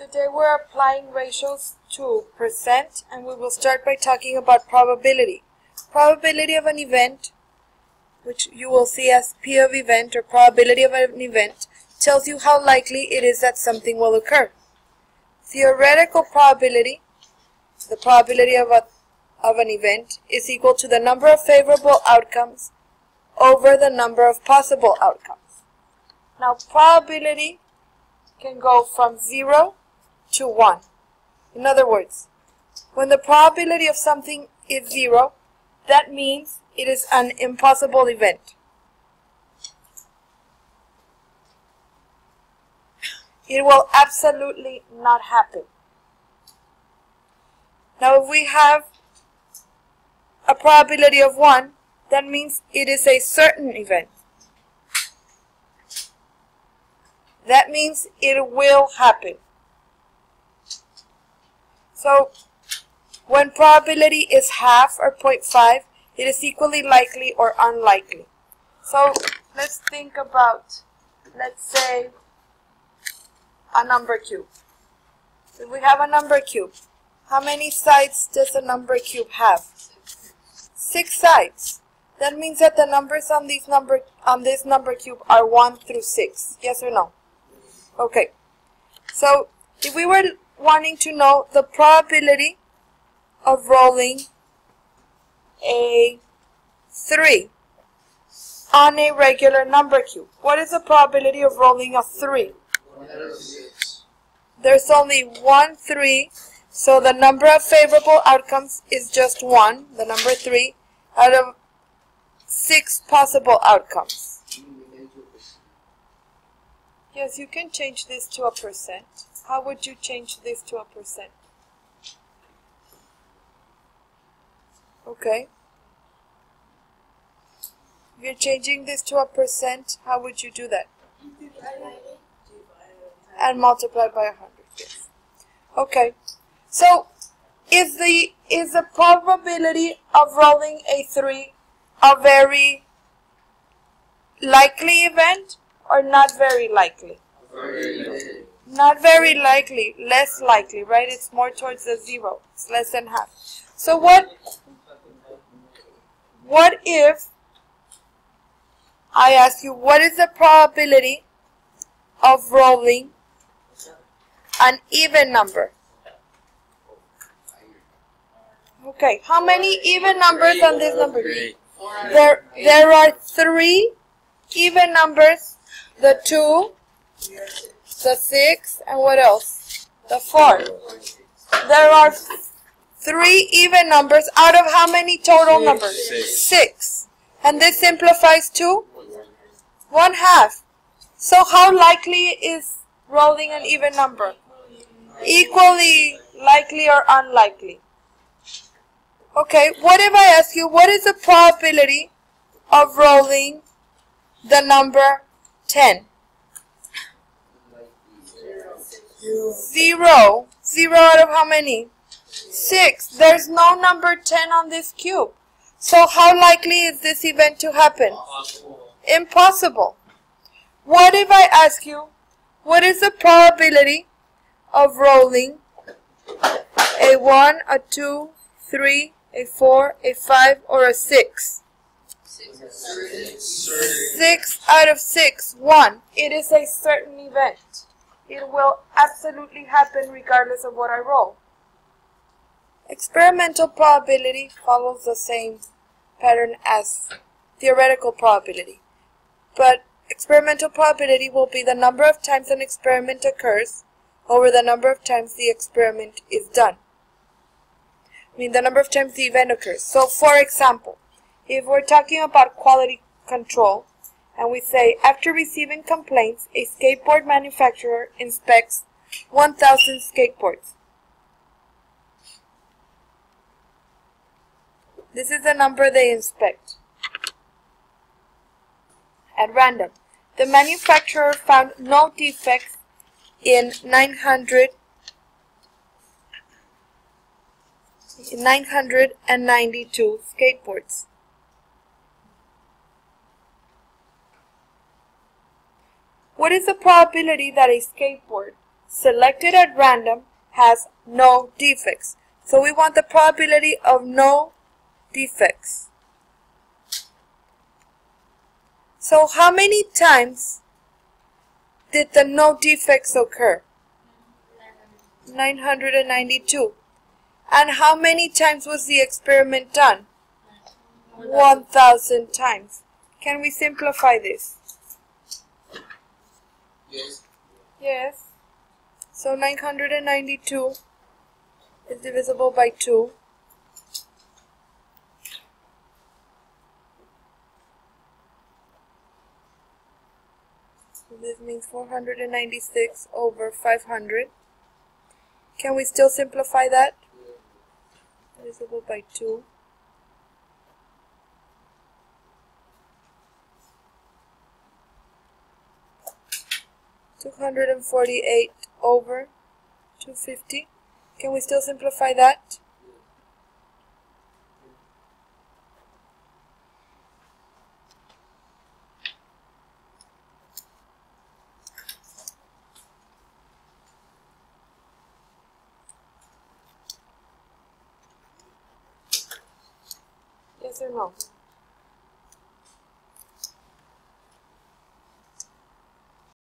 Today we're applying ratios to percent, and we will start by talking about probability. Probability of an event, which you will see as P of event or probability of an event, tells you how likely it is that something will occur. Theoretical probability, the probability of an event, is equal to the number of favorable outcomes over the number of possible outcomes. Now, probability can go from 0 to 1. In other words, when the probability of something is 0, that means it is an impossible event. It will absolutely not happen. Now, if we have a probability of 1, that means it is a certain event. That means it will happen. So, when probability is half or 0.5, it is equally likely or unlikely. So, let's think about, let's say, a number cube. If we have a number cube, how many sides does a number cube have? 6 sides. That means that the numbers on this number cube are 1 through 6. Yes or no? Okay. So, if we were wanting to know the probability of rolling a 3 on a regular number cube, what is the probability of rolling a 3? 1 out of 6. There's only 1 3, so the number of favorable outcomes is just 1, the number 3, out of 6 possible outcomes. Yes, you can change this to a percent. How would you change this to a percent? Okay. If you're changing this to a percent, how would you do that? And multiply by 100. Yes. Okay. So, is the probability of rolling a 3 a very likely event or not very likely? Very likely. Not very likely, less likely, right? It's more towards the 0. It's less than half. So what if I ask you, what is the probability of rolling an even number? Okay, how many even numbers on this number? There are 3 even numbers, the 2, the 6, and what else? The 4. There are 3 even numbers out of how many total numbers? 6. And this simplifies to 1/2. So how likely is rolling an even number? Equally likely or unlikely? Okay, what if I ask you, what is the probability of rolling the number 10? 0. 0 out of how many? 6. There's no number 10 on this cube. So how likely is this event to happen? Impossible. What if I ask you, what is the probability of rolling a 1, a 2, 3, a 4, a 5, or a 6? 6 out of 6, 1. It is a certain event. It will absolutely happen regardless of what I roll. Experimental probability follows the same pattern as theoretical probability. But experimental probability will be the number of times an experiment occurs over the number of times the experiment is done. I mean, the number of times the event occurs. So, for example, if we're talking about quality control, and we say, after receiving complaints, a skateboard manufacturer inspects 1,000 skateboards. This is the number they inspect at random. The manufacturer found no defects in 992 skateboards. What is the probability that a skateboard selected at random has no defects. So we want the probability of no defects. So how many times did the no defects occur? 992. And how many times was the experiment done? 1,000 times. Can we simplify this? Yes. Yes. So 992 is divisible by 2. So this means 496 over 500. Can we still simplify that? Divisible by 2. $248 over 250. Can we still simplify that? Yes or no?